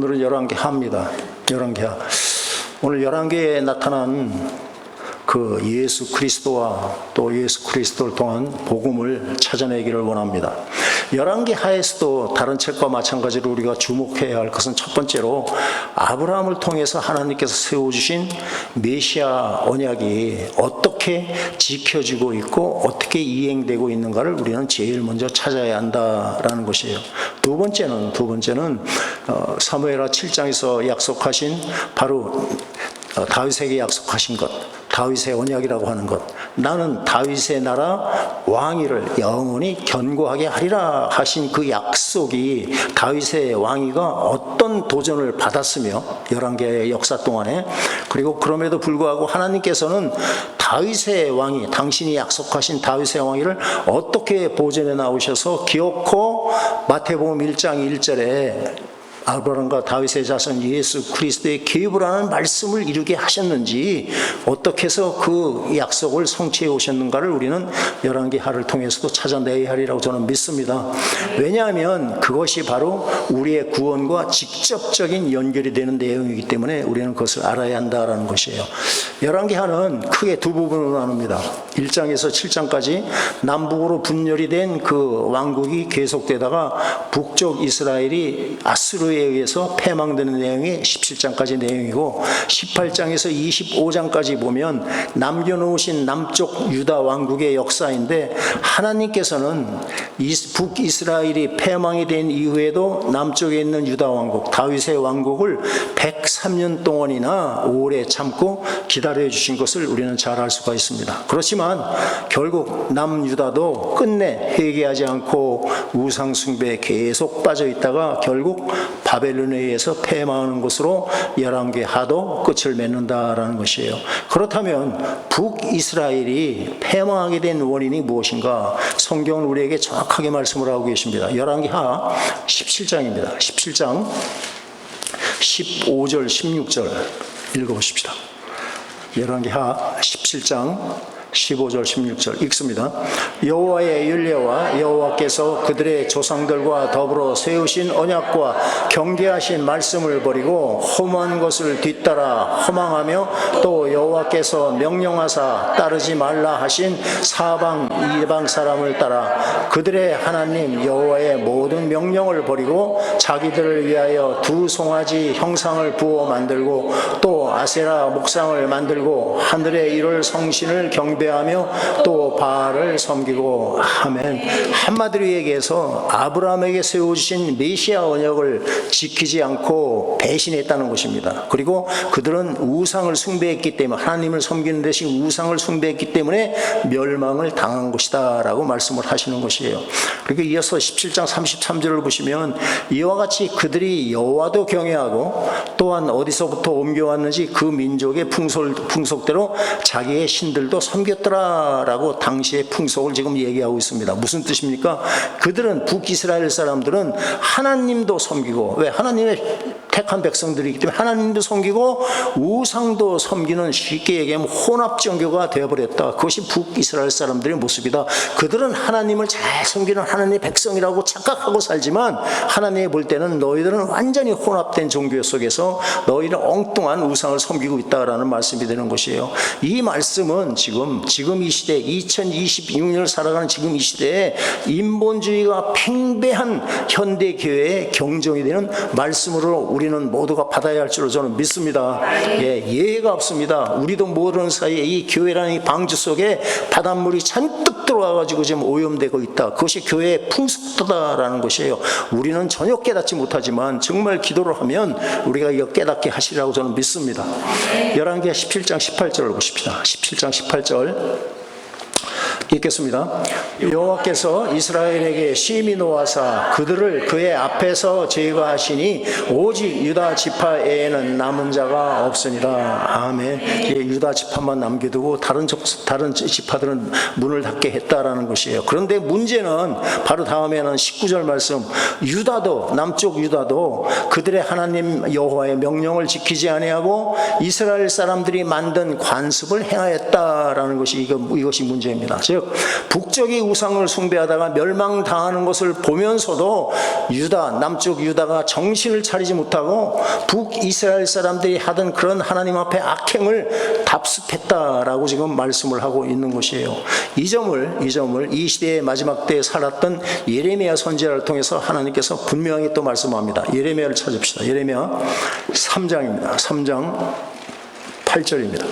오늘은 열왕기하입니다. 열왕기하. 오늘 열왕기에 나타난 그 예수 그리스도와 또 예수 그리스도를 통한 복음을 찾아내기를 원합니다. 열왕기하에서도 다른 책과 마찬가지로 우리가 주목해야 할 것은 첫 번째로 아브라함을 통해서 하나님께서 세워주신 메시아 언약이 어떻게 지켜지고 있고 어떻게 이행되고 있는가를 우리는 제일 먼저 찾아야 한다라는 것이에요. 두 번째는 사무엘하 7장에서 약속하신 바로 다윗에게 약속하신 것, 다윗의 언약이라고 하는 것. 나는 다윗의 나라 왕위를 영원히 견고하게 하리라 하신 그 약속이 다윗의 왕위가 어떤 도전을 받았으며 열왕기의 역사 동안에, 그리고 그럼에도 불구하고 하나님께서는 다윗의 왕위, 당신이 약속하신 다윗의 왕위를 어떻게 보존해 나오셔서 기어코 마태복음 1장 1절에 아브라함과 다윗의 자손 예수 그리스도의 계급을 하는 말씀을 이루게 하셨는지, 어떻게 해서 그 약속을 성취해 오셨는가를 우리는 열왕기하를 통해서도 찾아내야 하리라고 저는 믿습니다. 왜냐하면 그것이 바로 우리의 구원과 직접적인 연결이 되는 내용이기 때문에 우리는 그것을 알아야 한다는 것이에요. 열왕기하는 크게 두 부분으로 나눕니다. 1장에서 7장까지 남북으로 분열이 된 그 왕국이 계속되다가 북쪽 이스라엘이 아수르에 의해서 패망되는 내용이 17장까지 내용이고, 18장에서 25장까지 보면 남겨놓으신 남쪽 유다 왕국의 역사인데, 하나님께서는 북이스라엘이 패망이 된 이후에도 남쪽에 있는 유다 왕국, 다윗의 왕국을 103년 동안이나 오래 참고 기다려 주신 것을 우리는 잘 알 수가 있습니다. 그렇지만 결국 남유다도 끝내 회개하지 않고 우상 숭배에 계속 빠져 있다가 결국 바벨론에 의해서 패망하는 것으로 열왕기하도 끝을 맺는다라는 것이에요. 그렇다면 북이스라엘이 패망하게 된 원인이 무엇인가? 성경은 우리에게 정확하게 말씀을 하고 계십니다. 열왕기하 17장입니다. 17장 15절 16절 읽어보십시다. 열왕기하 17장 15절 16절 읽습니다. 여호와의 율례와 여호와께서 그들의 조상들과 더불어 세우신 언약과 경계하신 말씀을 버리고 험한 것을 뒤따라 허망하며, 또 여호와께서 명령하사 따르지 말라 하신 사방 이방 사람을 따라 그들의 하나님 여호와의 모든 명령을 버리고 자기들을 위하여 두 송아지 형상을 부어 만들고 또 아세라 목상을 만들고 하늘의 이를 성신을 경배하며 또 바알을 섬기고. 아멘. 한마디로 얘기해서 아브라함에게 세워주신 메시아 언약을 지키지 않고 배신했다는 것입니다. 그리고 그들은 우상을 숭배했기 때문에, 하나님을 섬기는 대신 우상을 숭배했기 때문에 멸망을 당한 것이다 라고 말씀을 하시는 것이에요. 그리고 이어서 17장 33절을 보시면 이와 같이 그들이 여호와도 경외하고 또한 어디서부터 옮겨왔는지 그 민족의 풍속대로 자기의 신들도 섬겼더라라고 당시의 풍속을 지금 얘기하고 있습니다. 무슨 뜻입니까? 그들은 북이스라엘 사람들은 하나님도 섬기고, 왜? 하나님의 택한 백성들이기 때문에 하나님도 섬기고 우상도 섬기는, 쉽게 얘기하면 혼합종교가 되어버렸다. 그것이 북이스라엘 사람들의 모습이다. 그들은 하나님을 잘 섬기는 하나님의 백성이라고 착각하고 살지만 하나님이 볼 때는 너희들은 완전히 혼합된 종교 속에서 너희는 엉뚱한 우상을 섬기고 있다라는 말씀이 되는 것이에요. 이 말씀은 지금 이 시대, 2026년을 살아가는 지금 이 시대에 인본주의가 팽배한 현대교회의 경종이 되는 말씀으로 우리는 모두가 받아야 할 줄로 저는 믿습니다. 예외가 없습니다. 우리도 모르는 사이에 이 교회라는 이 방주 속에 바닷물이 잔뜩 들어와가지고 지금 오염되고 있다. 그것이 교회의 풍습도다라는 것이에요. 우리는 전혀 깨닫지 못하지만 정말 기도를 하면 우리가 이거 깨닫게 하시라고 저는 믿습니다. 열왕기하 17장 18절을 보십시다. 17장 18절 읽겠습니다. 여호와께서 이스라엘에게 심히 노하사 그들을 그의 앞에서 제거하시니 오직 유다 지파 외에는 남은 자가 없으니라. 아멘. 유다 지파만 남겨두고 다른 지파들은 문을 닫게 했다라는 것이에요. 그런데 문제는 바로 다음에는 19절 말씀, 유다도, 남쪽 유다도 그들의 하나님 여호와의 명령을 지키지 아니하고 이스라엘 사람들이 만든 관습을 행하였다라는 것이 이것이 문제입니다. 즉 즉 북쪽이 우상을 숭배하다가 멸망당하는 것을 보면서도 남쪽 유다가 정신을 차리지 못하고 북이스라엘 사람들이 하던 그런 하나님 앞에 악행을 답습했다라고 지금 말씀을 하고 있는 것이에요. 이 점을 이 시대의 마지막 때에 살았던 예레미야 선지자를 통해서 하나님께서 분명히 또 말씀합니다. 예레미야를 찾읍시다. 예레미야 3장입니다. 3장 8절입니다.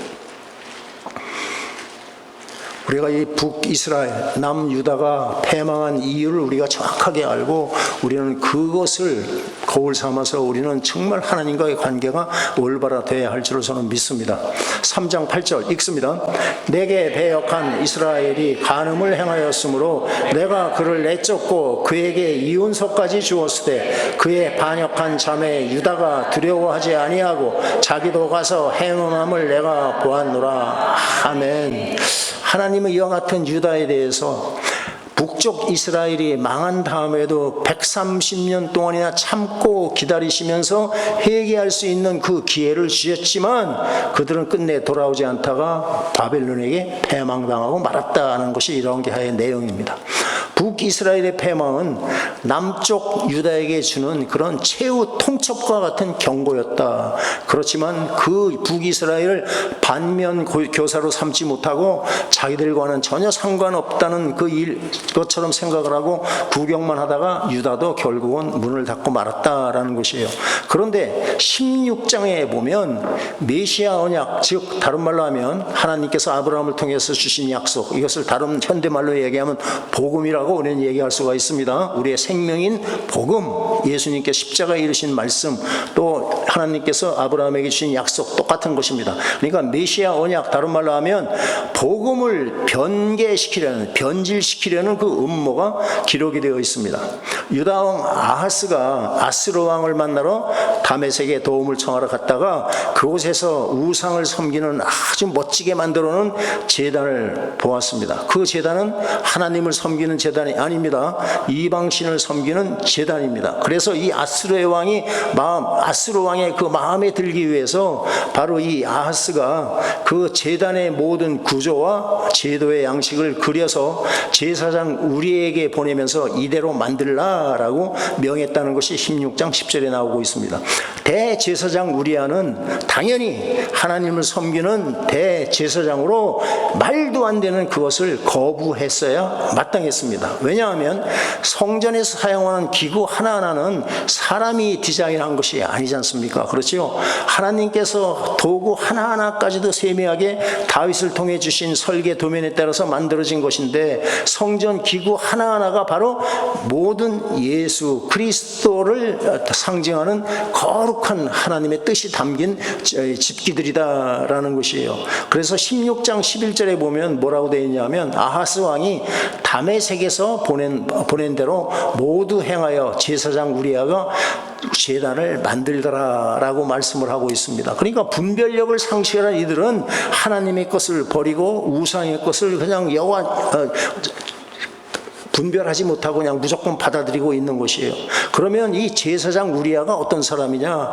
우리가 이 북이스라엘, 남유다가 패망한 이유를 우리가 정확하게 알고 우리는 그것을 거울 삼아서 우리는 정말 하나님과의 관계가 올바라돼야 할 줄을 저는 믿습니다. 3장 8절 읽습니다. 내게 배역한 이스라엘이 간음을 행하였으므로 내가 그를 내쫓고 그에게 이혼서까지 주었으되 그의 반역한 자매 유다가 두려워하지 아니하고 자기도 가서 행음함을 내가 보았노라. 아멘. 하나님은 이와 같은 유다에 대해서 북쪽 이스라엘이 망한 다음에도 130년 동안이나 참고 기다리시면서 회개할 수 있는 그 기회를 주셨지만 그들은 끝내 돌아오지 않다가 바벨론에게 패망당하고 말았다는 것이 이런 게하의 내용입니다. 북이스라엘의 패망은 남쪽 유다에게 주는 그런 최후 통첩과 같은 경고였다. 그렇지만 그 북이스라엘을 반면 교사로 삼지 못하고 자기들과는 전혀 상관없다는 것처럼 생각을 하고 구경만 하다가 유다도 결국은 문을 닫고 말았다라는 것이에요. 그런데 16장에 보면 메시아 언약, 즉 다른 말로 하면 하나님께서 아브라함을 통해서 주신 약속, 이것을 다른 현대말로 얘기하면 복음이라고 우리는 얘기할 수가 있습니다. 우리의 생명인 복음, 예수님께 십자가에 이르신 말씀, 또 하나님께서 아브라함에게 주신 약속 똑같은 것입니다. 그러니까 메시아 언약, 다른 말로 하면 복음을 변질시키려는 그 음모가 기록이 되어 있습니다. 유다 왕 아하스가 아스로 왕을 만나러 다메섹에 도움을 청하러 갔다가 그곳에서 우상을 섬기는 아주 멋지게 만들어 놓은 제단을 보았습니다. 그 제단은 하나님을 섬기는 제단이 아닙니다. 이방신을 섬기는 제단입니다. 그래서 이 아스로 왕의 그 마음에 들기 위해서 바로 이 아하스가 그 제단의 모든 구조와 제도의 양식을 그려서 제사장 우리에게 보내면서 이대로 만들라라고 명했다는 것이 16장 10절에 나오고 있습니다. 대제사장 우리아는 당연히 하나님을 섬기는 대제사장으로 말도 안 되는 그것을 거부했어야 마땅했습니다. 왜냐하면 성전에서 사용하는 기구 하나하나는 사람이 디자인한 것이 아니지 않습니까? 그렇죠? 하나님께서 도구 하나하나까지도 세밀하게 다윗을 통해 주신 설계 도면에 따라서 만들어진 것인데 성전 기구 하나하나가 바로 모든 예수 그리스도를 상징하는 거룩한 하나님의 뜻이 담긴 집기들이다라는 것이에요. 그래서 16장 11절에 보면 뭐라고 되어 있냐면 아하스 왕이 다메섹에서 보낸 대로 모두 행하여 제사장 우리아가 제단을 만들더라라고 말씀을 하고 있습니다. 그러니까 분별력을 상실한 이들은 하나님의 것을 버리고 우상의 것을 그냥 분별하지 못하고 그냥 무조건 받아들이고 있는 것이에요. 그러면 이 제사장 우리아가 어떤 사람이냐?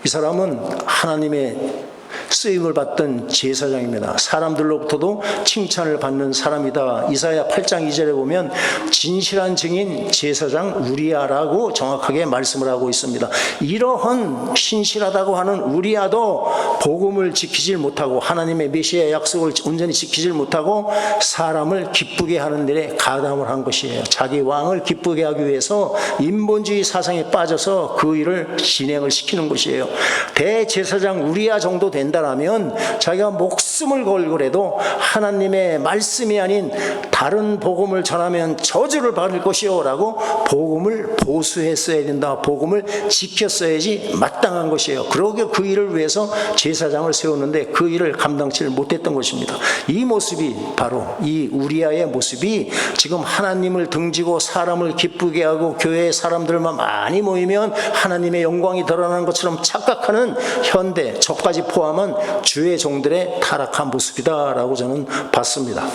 이 사람은 하나님의 쓰임을 받던 제사장입니다. 사람들로부터도 칭찬을 받는 사람이다. 이사야 8장 2절에 보면 진실한 증인 제사장 우리아라고 정확하게 말씀을 하고 있습니다. 이러한 신실하다고 하는 우리아도 복음을 지키질 못하고 하나님의 메시아 약속을 온전히 지키질 못하고 사람을 기쁘게 하는 일에 가담을 한 것이에요. 자기 왕을 기쁘게 하기 위해서 인본주의 사상에 빠져서 그 일을 진행을 시키는 것이에요. 대제사장 우리아 정도 된다라면 자기가 목숨을 걸고라도 하나님의 말씀이 아닌 다른 복음을 전하면 저주를 받을 것이요 라고 복음을 보수했어야 된다. 복음을 지켰어야지 마땅한 것이에요. 그러게 그 일을 위해서 제사장을 세웠는데 그 일을 감당치 못했던 것입니다. 이 모습이 바로 이 우리아의 모습이 지금 하나님을 등지고 사람을 기쁘게 하고 교회에 사람들만 많이 모이면 하나님의 영광이 드러나는 것처럼 착각하는 현대, 저까지 포함한 주의 종들의 타락한 모습이다라고 저는 봤습니다.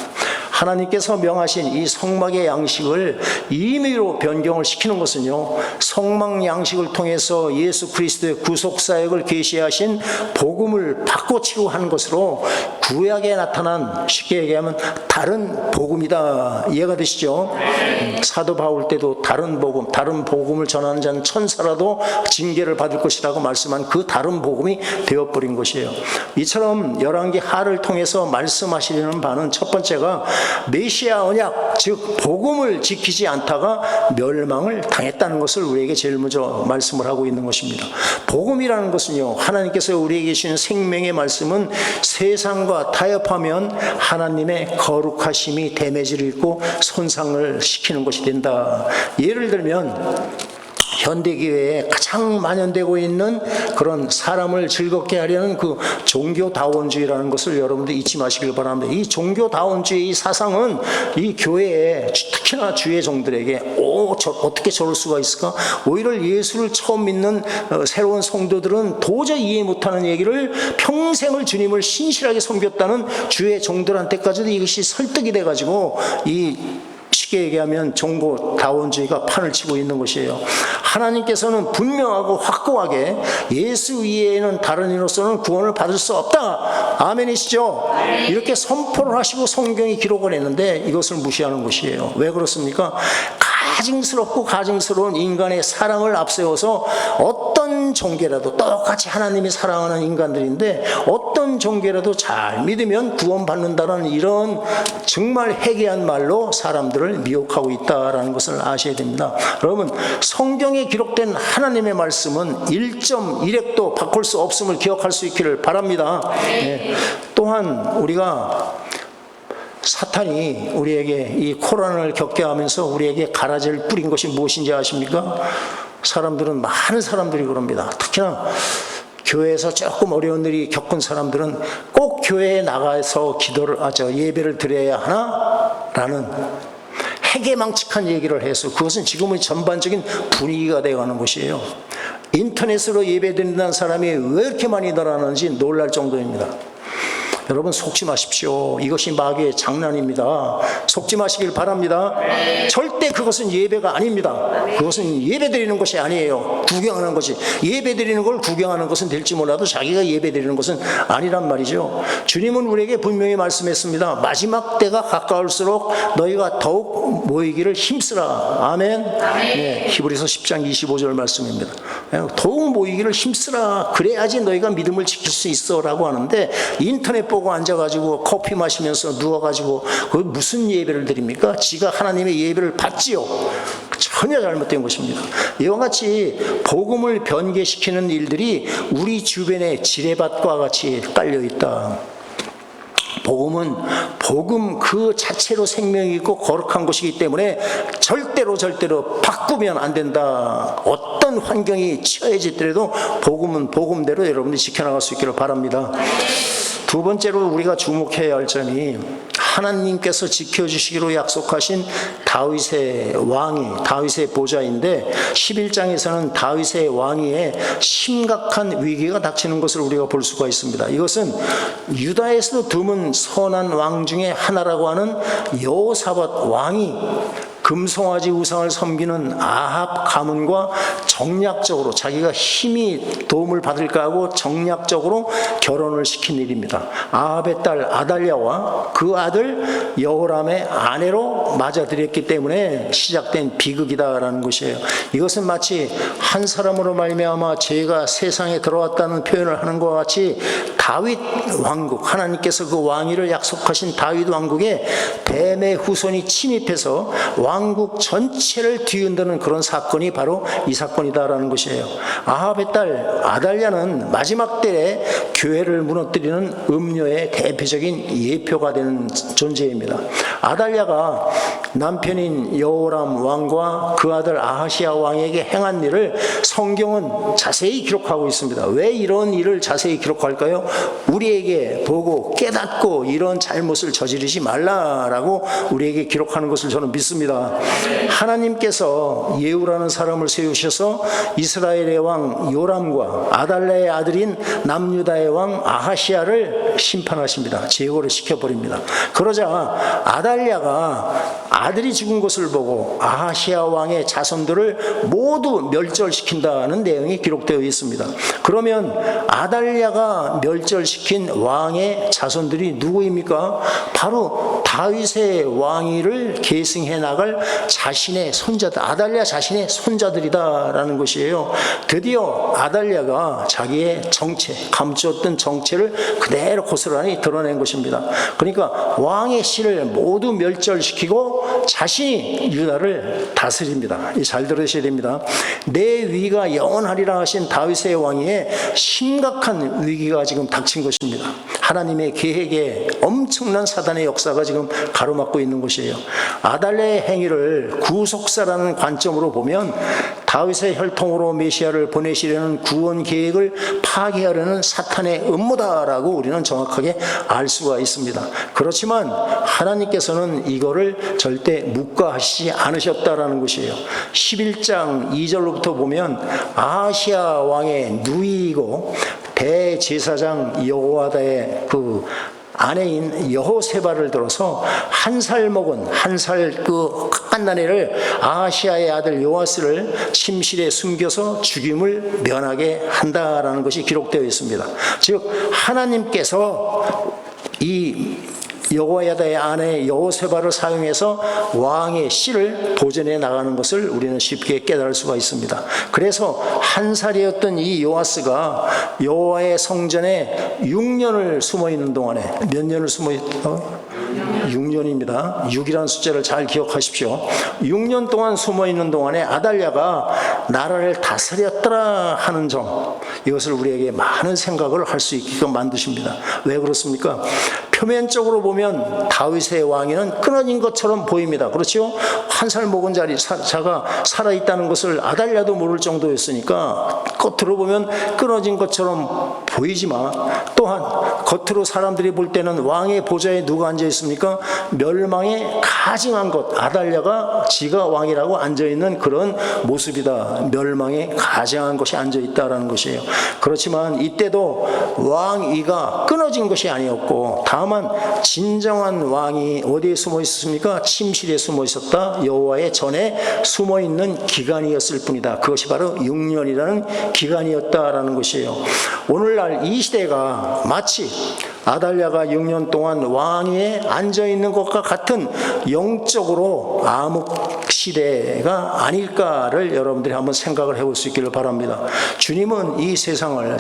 하나님께서 명하신 이 성막의 양식을 임의로 변경을 시키는 것은요, 성막 양식을 통해서 예수 그리스도의 구속사역을 계시하신 복음을 바꿔치고 하는 것으로 구약에 나타난, 쉽게 얘기하면 다른 복음이다. 이해가 되시죠? 사도 바울 때도 다른 복음을 전하는 자는 천사라도 징계를 받을 것이라고 말씀한 그 다른 복음이 되어버린 것이에요. 이처럼 열왕기 하를 통해서 말씀하시려는 바는 첫 번째가 메시아 언약, 즉 복음을 지키지 않다가 멸망을 당했다는 것을 우리에게 제일 먼저 말씀을 하고 있는 것입니다. 복음이라는 것은요, 하나님께서 우리에게 주신 생명의 말씀은 세상과 타협하면 하나님의 거룩하심이 데미지를 입고 손상을 시키는 것이 된다. 예를 들면 현대교회에 가장 만연되고 있는 그런 사람을 즐겁게 하려는 그 종교다원주의라는 것을 여러분들 잊지 마시길 바랍니다. 이 종교다원주의 이 사상은 이 교회에, 특히나 주의 종들에게 어떻게 저럴 수가 있을까? 오히려 예수를 처음 믿는 새로운 성도들은 도저히 이해 못하는 얘기를 평생을 주님을 신실하게 섬겼다는 주의 종들한테까지도 이것이 설득이 돼가지고 쉽게 얘기하면 종교다원주의가 판을 치고 있는 것이에요. 하나님께서는 분명하고 확고하게 예수 이외에는 다른 이로서는 구원을 받을 수 없다. 아멘이시죠? 이렇게 선포를 하시고 성경이 기록을 했는데 이것을 무시하는 것이에요. 왜 그렇습니까? 가증스러운 인간의 사랑을 앞세워서 어떤 종교라도, 똑같이 하나님이 사랑하는 인간들인데 어떤 종교라도 잘 믿으면 구원받는다는 이런 정말 해괴한 말로 사람들을 미혹하고 있다는 것을 아셔야 됩니다. 여러분, 성경에 기록된 하나님의 말씀은 1.1획도 바꿀 수 없음을 기억할 수 있기를 바랍니다. 또한 우리가 사탄이 우리에게 이 코로나를 겪게 하면서 우리에게 가라지를 뿌린 것이 무엇인지 아십니까? 많은 사람들이 그럽니다. 특히나 교회에서 조금 어려운 일이 겪은 사람들은 꼭 교회에 나가서 예배를 드려야 하나? 라는 해괴망측한 얘기를 해서 그것은 지금은 전반적인 분위기가 되어가는 것이에요. 인터넷으로 예배 드린다는 사람이 왜 이렇게 많이 늘어나는지 놀랄 정도입니다. 여러분, 속지 마십시오. 이것이 마귀의 장난입니다. 속지 마시길 바랍니다. 절대 그것은 예배가 아닙니다. 그것은 예배 드리는 것이 아니에요. 구경하는 것이. 예배 드리는 걸 구경하는 것은 될지 몰라도 자기가 예배 드리는 것은 아니란 말이죠. 주님은 우리에게 분명히 말씀했습니다. 마지막 때가 가까울수록 너희가 더욱 모이기를 힘쓰라. 아멘. 네, 히브리서 10장 25절 말씀입니다. 더욱 모이기를 힘쓰라. 그래야지 너희가 믿음을 지킬 수 있어 라고 하는데, 인터넷 보고 앉아가지고 커피 마시면서 누워가지고 그 무슨 예배를 드립니까? 지가 하나님의 예배를 받지요. 전혀 잘못된 것입니다. 이와 같이 복음을 변개시키는 일들이 우리 주변에 지뢰밭과 같이 깔려있다. 복음은 복음 그 자체로 생명이 있고 거룩한 것이기 때문에 절대로 바꾸면 안 된다. 어떤 환경이 처해지더라도 복음은 복음대로 여러분들이 지켜나갈 수 있기를 바랍니다. 두 번째로 우리가 주목해야 할 점이 하나님께서 지켜주시기로 약속하신 다윗의 보좌인데 11장에서는 다윗의 왕위에 심각한 위기가 닥치는 것을 우리가 볼 수가 있습니다. 이것은 유다에서도 드문 선한 왕 중에 하나라고 하는 여호사밧 왕이 금송아지 우상을 섬기는 아합 가문과 정략적으로 자기가 힘이 도움을 받을까 하고 정략적으로 결혼을 시킨 일입니다. 아합의 딸 아달랴와 그 아들 여호람의 아내로 맞아들였기 때문에 시작된 비극이다라는 것이에요. 이것은 마치 한 사람으로 말미암아 죄가 세상에 들어왔다는 표현을 하는 것과 같이 다윗 왕국, 하나님께서 그 왕위를 약속하신 다윗 왕국에 뱀의 후손이 침입해서 왕국 전체를 뒤흔드는 그런 사건이 바로 이 사건이다라는 것이에요. 아합의 딸 아달랴는 마지막 때에 교회를 무너뜨리는 음료의 대표적인 예표가 되는 존재입니다. 아달랴가 남편인 여호람 왕과 그 아들 아하시야 왕에게 행한 일을 성경은 자세히 기록하고 있습니다. 왜 이런 일을 자세히 기록할까요? 우리에게 보고 깨닫고 이런 잘못을 저지르지 말라라고 우리에게 기록하는 것을 저는 믿습니다. 하나님께서 예후라는 사람을 세우셔서 이스라엘의 왕 요람과 아달랴의 아들인 남유다의 왕 아하시야를 심판하십니다. 제거를 시켜버립니다. 그러자 아달랴가 아들이 죽은 것을 보고 아하시야 왕의 자손들을 모두 멸절시킨다는 내용이 기록되어 있습니다. 그러면 아달랴가 멸절시킨 왕의 자손들이 누구입니까? 바로 다윗의 왕위를 계승해 나갈 자신의 손자들, 아달랴 자신의 손자들이다라는 것이에요. 드디어 아달랴가 자기의 정체, 감추었던 정체를 그대로 고스란히 드러낸 것입니다. 그러니까 왕의 씨를 모두 멸절시키고 자신이 유다를 다스립니다. 잘 들으셔야 됩니다. 내 위가 영원하리라 하신 다윗의 왕위에 심각한 위기가 지금 닥친 것입니다. 하나님의 계획에 엄청난 사단의 역사가 지금 가로막고 있는 것이에요. 아달랴의 행위를 구속사라는 관점으로 보면 다윗의 혈통으로 메시아를 보내시려는 구원 계획을 파괴하려는 사탄의 음모다라고 우리는 정확하게 알 수가 있습니다. 그렇지만 하나님께서는 이거를 절대 묵과하시지 않으셨다라는 것이에요. 11장 2절로부터 보면 아하시야 왕의 누이이고 대제사장 여호야다의 그 아내인 여호세바를 들어서 한 살 먹은 그 갓난애를 아하시야의 아들 요아스를 침실에 숨겨서 죽임을 면하게 한다라는 것이 기록되어 있습니다. 즉 하나님께서 이 여호야다의 아내 여호세바를 사용해서 왕의 씨를 보존해 나가는 것을 우리는 쉽게 깨달을 수가 있습니다. 그래서 한 살이었던 이 요아스가 여호와의 성전에 6년을 숨어 있는 동안에 몇 년을 숨어 있다고? 6년입니다. 6이라는 숫자를 잘 기억하십시오. 6년 동안 숨어 있는 동안에 아달랴가 나라를 다스렸더라 하는 점, 이것을 우리에게 많은 생각을 할 수 있게끔 만드십니다. 왜 그렇습니까? 표면적으로 보면 다윗의 왕위는 끊어진 것처럼 보입니다. 그렇죠? 한 살 먹은 자가 살아있다는 것을 아달랴도 모를 정도였으니까 겉으로 보면 끊어진 것처럼 보이지만, 또한 겉으로 사람들이 볼 때는 왕의 보좌에 누가 앉아 있습니까? 멸망에 가증한 것, 아달랴가 지가 왕이라고 앉아있는 그런 모습이다. 멸망에 가증한 것이 앉아있다라는 것이에요. 그렇지만 이때도 왕위가 끊어진 것이 아니었고, 다만 진정한 왕이 어디에 숨어 있었습니까? 침실에 숨어 있었다. 여호와의 전에 숨어 있는 기간이었을 뿐이다. 그것이 바로 6년이라는 기간이었다라는 것이에요. 오늘날 이 시대가 마치 아달랴가 6년 동안 왕위에 앉아있는 것과 같은 영적으로 암흑 시대가 아닐까를 여러분들이 한번 생각을 해볼 수 있기를 바랍니다. 주님은 이 세상의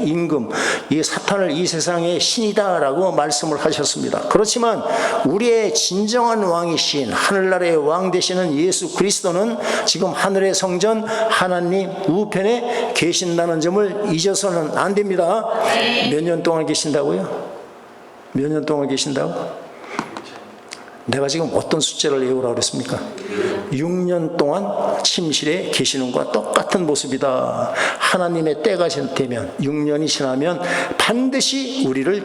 임금, 이 사탄을 이 세상의 신이다라고 말씀을 하셨습니다. 그렇지만 우리의 진정한 왕이신 하늘나라의 왕 되시는 예수 그리스도는 지금 하늘의 성전 하나님 우편에 계신다는 점을 잊어서는 안 됩니다. 몇 년 동안 계신다고요? 몇 년 동안 계신다고? 내가 지금 어떤 숫자를 외우라고 그랬습니까? 6년 동안 침실에 계시는 것과 똑같은 모습이다. 하나님의 때가 되면 6년이 지나면 반드시 우리를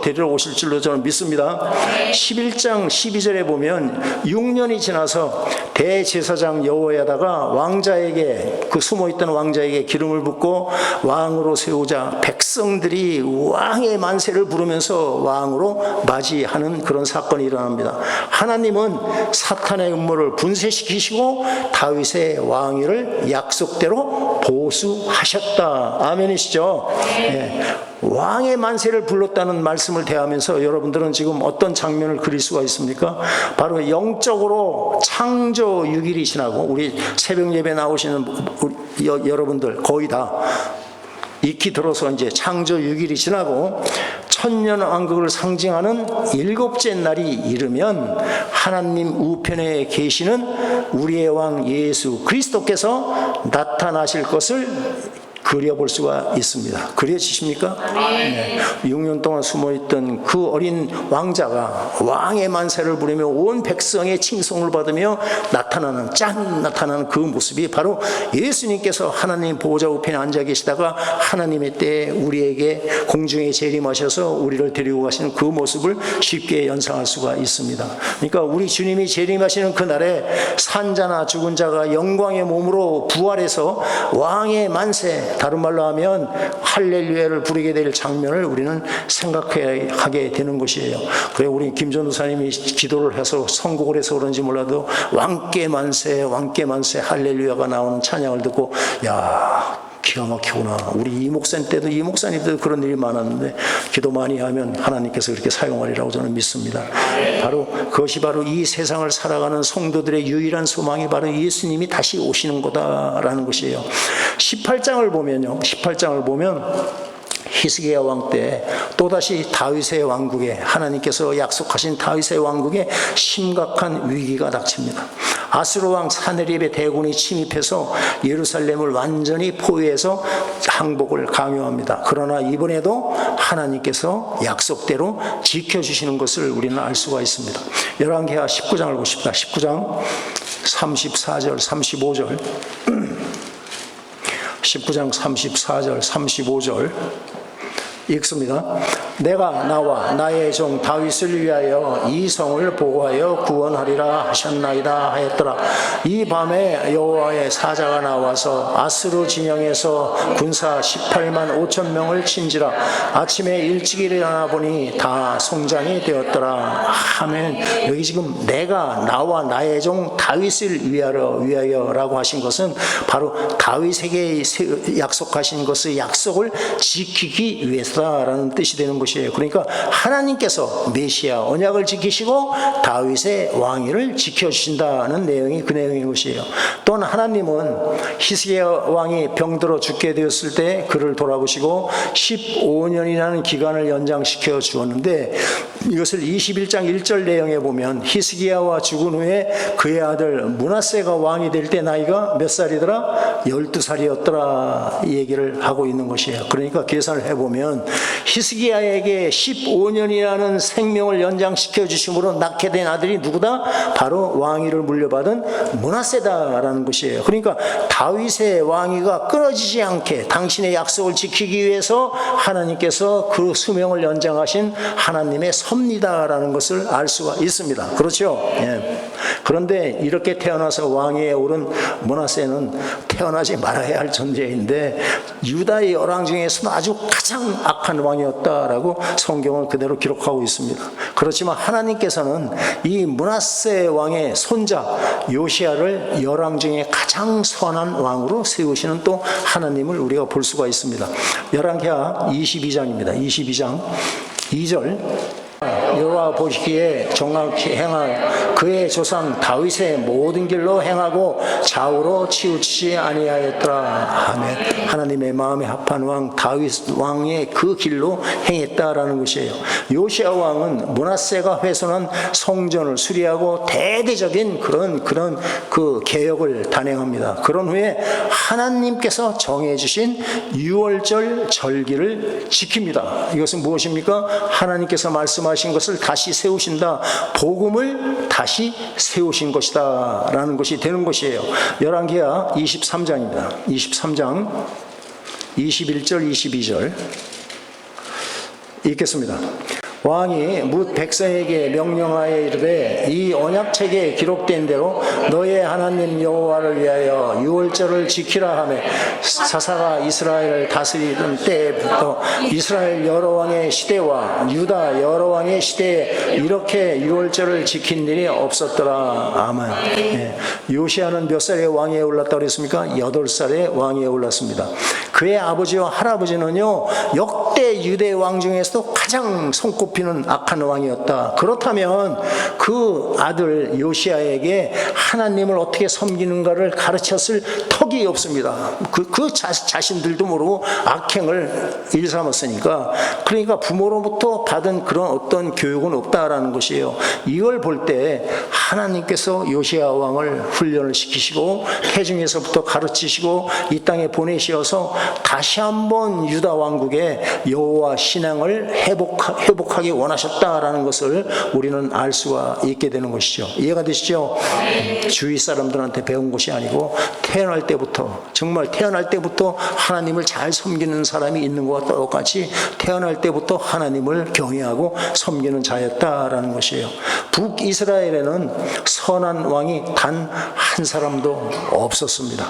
데리러 오실 줄로 저는 믿습니다. 11장 12절에 보면 6년이 지나서 대제사장 여호야다가 왕자에게, 그 숨어있던 왕자에게 기름을 붓고 왕으로 세우자 백성들이 왕의 만세를 부르면서 왕으로 맞이하는 그런 사건이 일어납니다. 하나님은 사탄의 음모를 분쇄시키시고 다윗의 왕위를 약속대로 보수하셨다. 아멘이시죠? 네. 왕의 만세를 불렀다는 말씀을 대하면서 여러분들은 지금 어떤 장면을 그릴 수가 있습니까? 바로 영적으로 창조 6일이 지나고, 우리 새벽 예배 나오시는 여러분들 거의 다 익히 들어서 이제 창조 6일이 지나고 천년왕국을 상징하는 7째 날이 이르면 하나님 우편에 계시는 우리의 왕 예수 그리스도께서 나타나실 것을, 그려볼 수가 있습니다. 그려지십니까? 네. 6년 동안 숨어있던 그 어린 왕자가 왕의 만세를 부르며 온 백성의 칭송을 받으며 나타나는 그 모습이 바로 예수님께서 하나님 보호자 우편에 앉아 계시다가 하나님의 때에 우리에게 공중에 재림하셔서 우리를 데리고 가시는 그 모습을 쉽게 연상할 수가 있습니다. 그러니까 우리 주님이 재림하시는 그날에 산자나 죽은 자가 영광의 몸으로 부활해서 왕의 만세, 다른 말로 하면 할렐루야를 부르게 될 장면을 우리는 생각하게 되는 것이에요. 그래 우리 김전도사님이 기도를 해서 선곡을 해서 그런지 몰라도 왕께 만세 할렐루야가 나오는 찬양을 듣고 야 기가 막히구나. 우리 이목사님 때도 이목사님도 그런 일이 많았는데 기도 많이 하면 하나님께서 그렇게 사용하리라고 저는 믿습니다. 바로 그것이 바로 이 세상을 살아가는 성도들의 유일한 소망이 바로 예수님이 다시 오시는 거다라는 것이에요. 18장을 보면 히스기야 왕 때 또다시 다윗의 왕국에 하나님께서 약속하신 다윗의 왕국에 심각한 위기가 닥칩니다. 아수르 왕 사네립의 대군이 침입해서 예루살렘을 완전히 포위해서 항복을 강요합니다. 그러나 이번에도 하나님께서 약속대로 지켜주시는 것을 우리는 알 수가 있습니다. 열왕기하 19장을 보십시다. 19장 34절 35절 19장 34절 35절 읽습니다. 내가 나와 나의 종 다윗을 위하여 이 성을 보호하여 구원하리라 하셨나이다 하였더라. 이 밤에 여호와의 사자가 나와서 아스루 진영에서 군사 18만 5천 명을 친지라. 아침에 일찍 일어나 보니 다 송장이 되었더라. 아멘. 여기 지금 내가 나와 나의 종 다윗을 위하여라고 하신 것은 바로 다윗에게 약속하신 것의 약속을 지키기 위해서라는 뜻이 되는 것이에요. 그러니까 하나님께서 메시아 언약을 지키시고 다윗의 왕위를 지켜주신다는 내용이 그 내용인 것이에요. 또한 하나님은 히스기야 왕이 병들어 죽게 되었을 때 그를 돌아보시고 15년이라는 기간을 연장시켜 주었는데 이것을 21장 1절 내용에 보면 히스기야와 죽은 후에 그의 아들 므낫세가 왕이 될 때 나이가 몇 살이더라? 12살이었더라 이 얘기를 하고 있는 것이에요. 그러니까 계산을 해보면 히스기야에게 15년이라는 생명을 연장시켜 주심으로 낳게 된 아들이 누구다? 바로 왕위를 물려받은 므낫세다라는 것이에요. 그러니까 다윗의 왕위가 끊어지지 않게 당신의 약속을 지키기 위해서 하나님께서 그 수명을 연장하신 하나님의 섭리다라는 것을 알 수가 있습니다. 그렇죠? 예. 그런데 이렇게 태어나서 왕위에 오른 므낫세는 태어나지 말아야 할 존재인데 유다의 열왕 중에서는 아주 가장 악한 왕이었다라고 성경은 그대로 기록하고 있습니다. 그렇지만 하나님께서는 이 므낫세 왕의 손자 요시야를 열왕 중에 가장 선한 왕으로 세우시는 또 하나님을 우리가 볼 수가 있습니다. 열왕기하 22장입니다. 22장 2절 여호와 보시기에 정확히 행할 그의 조상 다윗의 모든 길로 행하고 좌우로 치우치지 아니하였더라. 아멘. 하나님의 마음에 합한 왕 다윗 왕의 그 길로 행했다라는 것이에요. 요시야 왕은 므낫세가 훼손한 성전을 수리하고 대대적인 그런 그 개혁을 단행합니다. 그런 후에 하나님께서 정해주신 유월절 절기를 지킵니다. 이것은 무엇입니까? 하나님께서 말씀하신 것을 다시 세우신다. 복음을 다시 세우신 것이다 라는 것이 되는 것이에요. 열왕기하 23장입니다. 23장 21절 22절 읽겠습니다. 왕이 뭇 백성에게 명령하여 이르되 이 언약책에 기록된 대로 너의 하나님 여호와를 위하여 유월절을 지키라 하며 사사가 이스라엘을 다스리던 때부터 이스라엘 여러 왕의 시대와 유다 여러 왕의 시대에 이렇게 유월절을 지킨 일이 없었더라. 아멘. 예. 요시야는 몇 살에 왕위에 올랐다고 그랬습니까? 8살에 왕위에 올랐습니다. 그의 아버지와 할아버지는요 역대 유대 왕 중에서도 가장 손꼽히는 악한 왕이었다. 그렇다면 그 아들 요시야에게 하나님을 어떻게 섬기는가를 가르쳤을 턱이 없습니다. 그 자신들도 모르고 악행을 일삼았으니까. 그러니까 부모로부터 받은 그런 어떤 교육은 없다라는 것이에요. 이걸 볼 때 하나님께서 요시야 왕을 훈련을 시키시고 태중에서부터 가르치시고 이 땅에 보내시어서 다시 한번 유다 왕국의 여호와 신앙을 회복하기 원하셨다라는 것을 우리는 알 수가 있게 되는 것이죠. 이해가 되시죠? 주위 사람들한테 배운 것이 아니고 태어날 때부터, 정말 태어날 때부터 하나님을 잘 섬기는 사람이 있는 것과 똑같이 태어날 때부터 하나님을 경외하고 섬기는 자였다라는 것이에요. 북이스라엘에는 선한 왕이 단 한 사람도 없었습니다.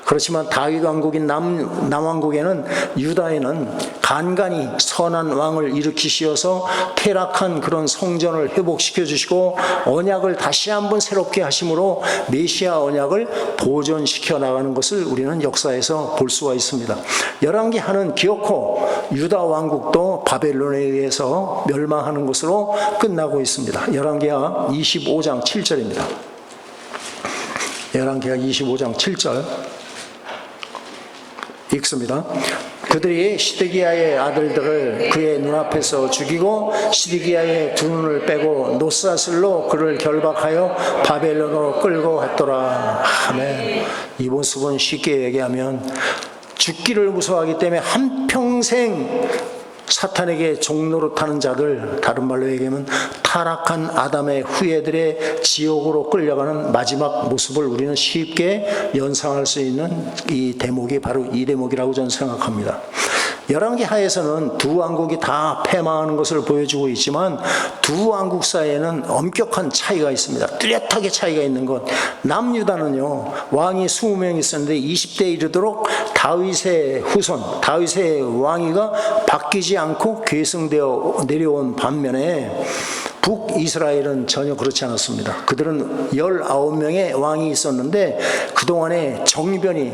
그렇지만 다윗 왕국인 남왕국에는, 유다에는 간간히 선한 왕을 일으키시어서 퇴락한 그런 성전을 회복시켜 주시고 언약을 다시 한번 새롭게 하심으로 메시아 언약을 보존시켜 나가는 것을 우리는 역사에서 볼 수가 있습니다. 열왕기하는 기어코 유다 왕국도 바벨론에 의해서 멸망하는 것으로 끝나고 있습니다. 열왕기하 25장 7절입니다. 열왕기하 25장 7절 읽습니다. 그들이 시드기야의 아들들을 그의 눈앞에서 죽이고 시드기야의 두 눈을 빼고 노사슬로 그를 결박하여 바벨론으로 끌고 갔더라. 아멘. 이 모습은 쉽게 얘기하면 죽기를 무서워하기 때문에 한평생 사탄에게 종노릇하는 자들, 다른 말로 얘기하면 타락한 아담의 후예들의 지옥으로 끌려가는 마지막 모습을 우리는 쉽게 연상할 수 있는 이 대목이 바로 이 대목이라고 저는 생각합니다. 열왕기하에서는 두 왕국이 다 패망하는 것을 보여주고 있지만 두 왕국 사이에는 엄격한 차이가 있습니다. 뚜렷하게 차이가 있는 것. 남유다는요, 왕이 20명 있었는데 20대 이르도록 다윗의 후손, 다윗의 왕위가 바뀌지 않고 계승되어 내려온 반면에 북이스라엘은 전혀 그렇지 않았습니다. 그들은 19명의 왕이 있었는데 그동안에 정변이,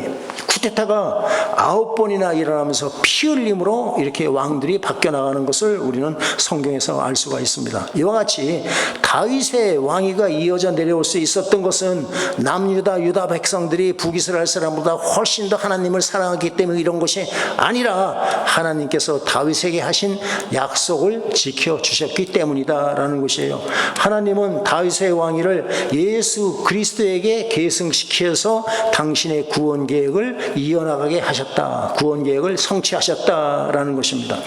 쿠데타가 9번이나 일어나면서 피 흘림으로 이렇게 왕들이 바뀌어 나가는 것을 우리는 성경에서 알 수가 있습니다. 이와 같이 다윗의 왕위가 이어져 내려올 수 있었던 것은 남유다, 유다 백성들이 북이스라엘 사람보다 훨씬 더 하나님을 사랑하기 때문에 이런 것이 아니라 하나님께서 다윗에게 하신 약속을 지켜주셨기 때문이다라는 것이에요. 하나님은 다윗의 왕위를 예수 그리스도에게 계승시켜서 당신의 구원 계획을 이어나가게 하셨다. 구원 계획을 성취하셨다라는 것입니다.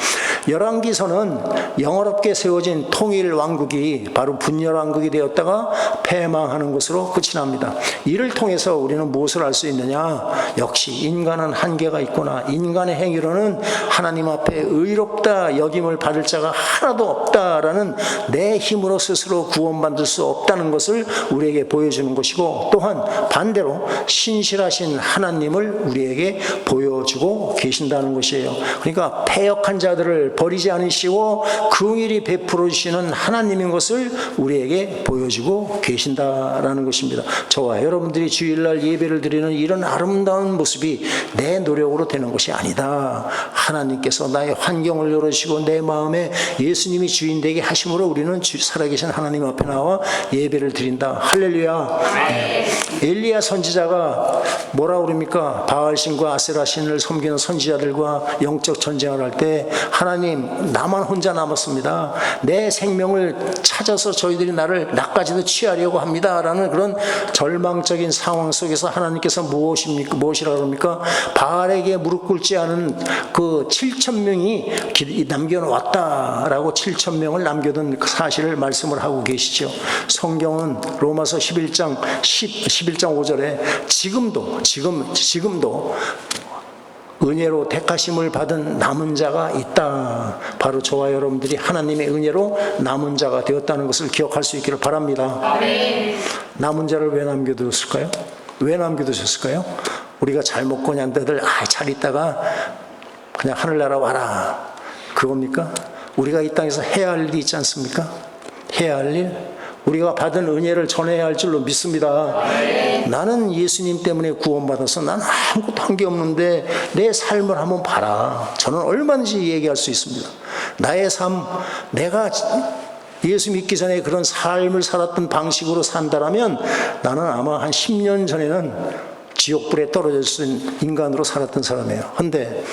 열왕기서는 영화롭게 세워진 통일 왕국이 바로 분열 왕국이 되었다가 패망하는 것으로 끝이 납니다. 이를 통해서 우리는 무엇을 알 수 있느냐? 역시 인간은 한계가 있구나. 인간의 행위로는 하나님 앞에 의롭다 여김을 받을 자가 하나도 없다라는, 내 힘으로 스스로 구원받을 수 없다는 것을 우리에게 보여주는 것이고, 또한 반대로 신실하신 하나님을 우리에게 보여주고 계신다는 것이에요. 그러니까 패역한 자들을 버리지 않으시고 긍휼히 베풀어 주시는 하나님인 것을 우리에게 보여주고 계신다라는 것입니다. 저와 여러분들이 주일날 예배를 드리는 이런 아름다운 모습이 내 노력으로 되는 것이 아니다. 하나님께서 나의 환경을 열어주시고 내 마음에 예수님이 주인 되게 하심으로 우리는 살아계신 하나님 앞에 나와 예배를 드린다. 할렐루야. 엘리야 선지자가 뭐라 그럽니까? 바알신과 아세라신을 섬기는 선지자들과 영적 전쟁을 할 때 하나님, 나만 혼자 남았습니다. 내 생명을 찾아서 저희들이 나를 나까지도 취하려고 합니다. 라는 그런 절망적인 상황 속에서 하나님께서 무엇이라 그럽니까? 바알에게 무릎 꿇지 않은 그 7,000명이 남겨놓았다라고 7,000명을 남겨둔 사실을 말씀을 하고 계시죠. 성경은 로마서 11장 5절에 지금도 은혜로 택하심을 받은 남은 자가 있다. 바로 저와 여러분들이 하나님의 은혜로 남은 자가 되었다는 것을 기억할 수 있기를 바랍니다. 아멘. 남은 자를 왜 남겨두었을까요? 왜 남겨두셨을까요? 우리가 잘 먹고 그냥 너희들 잘 있다가 그냥 하늘나라 와라, 그겁니까? 우리가 이 땅에서 해야 할 일이 있지 않습니까? 해야 할 일, 우리가 받은 은혜를 전해야 할 줄로 믿습니다. 나는 예수님 때문에 구원받아서 난 아무것도 한 게 없는데 내 삶을 한번 봐라. 저는 얼마든지 얘기할 수 있습니다. 나의 삶, 내가 예수 믿기 전에 그런 삶을 살았던 방식으로 산다라면 나는 아마 한 10년 전에는 지옥불에 떨어져 있는 인간으로 살았던 사람이에요. 그런데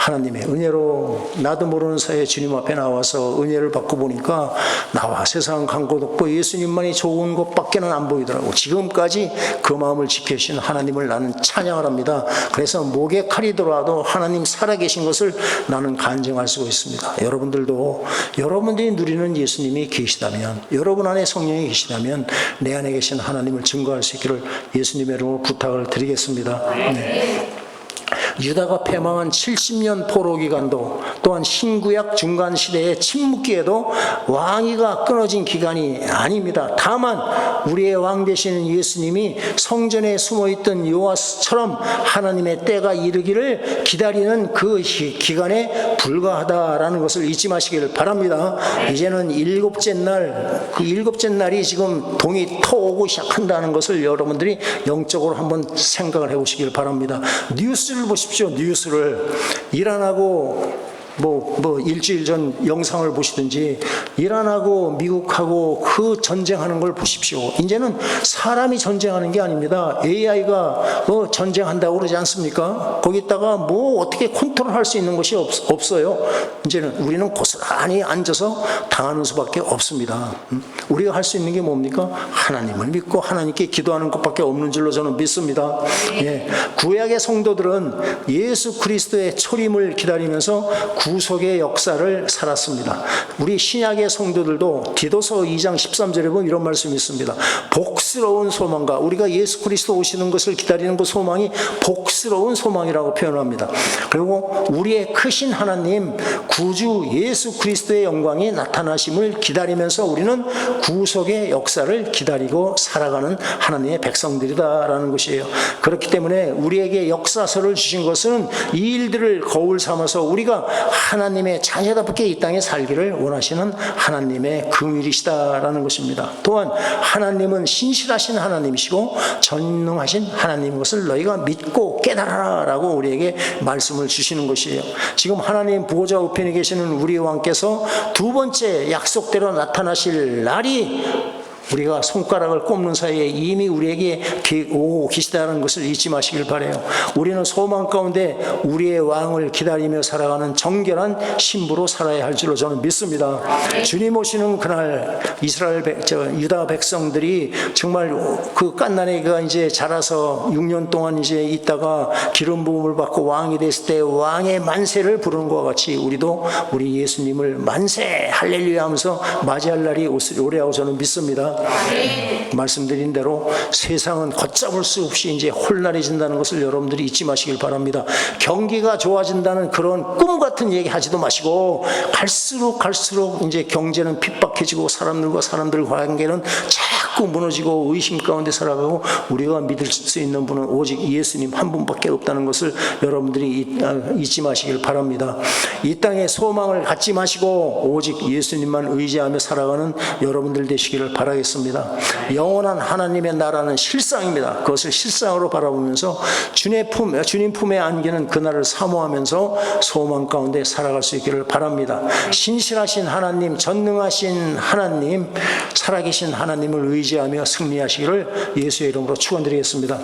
하나님의 은혜로 나도 모르는 사이에 주님 앞에 나와서 은혜를 받고 보니까 나와 세상 간 곳 없고 예수님만이 좋은 것밖에는 안 보이더라고. 지금까지 그 마음을 지켜주신 하나님을 나는 찬양을 합니다. 그래서 목에 칼이 들어와도 하나님 살아계신 것을 나는 간증할 수가 있습니다. 여러분들도 여러분들이 누리는 예수님이 계시다면, 여러분 안에 성령이 계시다면 내 안에 계신 하나님을 증거할 수 있기를 예수님의 이름으로 부탁을 드리겠습니다. 네. 유다가 패망한 70년 포로 기간도 또한 신구약 중간 시대의 침묵기에도 왕위가 끊어진 기간이 아닙니다. 다만 우리의 왕 되시는 예수님이 성전에 숨어있던 요아스처럼 하나님의 때가 이르기를 기다리는 그 기간에 불과하다라는 것을 잊지 마시기를 바랍니다. 이제는 일곱째 날, 그 일곱째 날이 지금 동이 터오고 시작한다는 것을 여러분들이 영적으로 한번 생각을 해보시기를 바랍니다. 뉴스를 보십시오. 뉴스를. 이란하고 일주일 전 영상을 보시든지 이란하고 미국하고 그 전쟁하는 걸 보십시오. 이제는 사람이 전쟁하는 게 아닙니다. AI가 전쟁한다고 그러지 않습니까? 거기다가 어떻게 컨트롤할 수 있는 것이 없어요. 이제는 우리는 고스란히 앉아서 당하는 수밖에 없습니다. 우리가 할 수 있는 게 뭡니까? 하나님을 믿고 하나님께 기도하는 것밖에 없는 줄로 저는 믿습니다. 예. 구약의 성도들은 예수 그리스도의 초림을 기다리면서 구속의 역사를 살았습니다. 우리 신약의 성도들도 디도서 2장 13절에 보면 이런 말씀이 있습니다. 복스러운 소망과, 우리가 예수 그리스도 오시는 것을 기다리는 그 소망이 복스러운 소망이라고 표현합니다. 그리고 우리의 크신 하나님 구주 예수 그리스도의 영광이 나타나심을 기다리면서 우리는 구속의 역사를 기다리고 살아가는 하나님의 백성들이다라는 것이에요. 그렇기 때문에 우리에게 역사서를 주신 것은 이 일들을 거울 삼아서 우리가 하나님의 자녀답게 이 땅에 살기를 원하시는 하나님의 긍휼이시다라는 것입니다. 또한 하나님은 신실하신 하나님이시고 전능하신 하나님인 것을 너희가 믿고 깨달아라라고 우리에게 말씀을 주시는 것이에요. 지금 하나님 보호자 우편에 계시는 우리 왕께서 두 번째 약속대로 나타나실 날이 우리가 손가락을 꼽는 사이에 이미 우리에게 오고 계시다는 것을 잊지 마시길 바라요. 우리는 소망 가운데 우리의 왕을 기다리며 살아가는 정결한 신부로 살아야 할 줄로 저는 믿습니다. 주님 오시는 그날 유다 백성들이 정말 그 갓난아기가 이제 자라서 6년 동안 이제 있다가 기름 부음을 받고 왕이 됐을 때 왕의 만세를 부르는 것과 같이 우리도 우리 예수님을 만세 할렐루야 하면서 맞이할 날이 오래하고 저는 믿습니다. 말씀드린 대로 세상은 걷잡을 수 없이 이제 혼란해진다는 것을 여러분들이 잊지 마시길 바랍니다. 경기가 좋아진다는 그런 꿈 같은 얘기 하지도 마시고 갈수록 이제 경제는 핍박해지고 사람들과 사람들 관계는 자꾸 무너지고 의심 가운데 살아가고 우리가 믿을 수 있는 분은 오직 예수님 한 분밖에 없다는 것을 여러분들이 잊지 마시길 바랍니다. 이 땅에 소망을 갖지 마시고 오직 예수님만 의지하며 살아가는 여러분들 되시기를 바라겠습니다. 영원한 하나님의 나라는 실상입니다. 그것을 실상으로 바라보면서 주님 품에 안기는 그날을 사모하면서 소망 가운데 살아갈 수 있기를 바랍니다. 신실하신 하나님, 전능하신 하나님, 살아계신 하나님을 의지하며 승리하시기를 예수의 이름으로 축원드리겠습니다.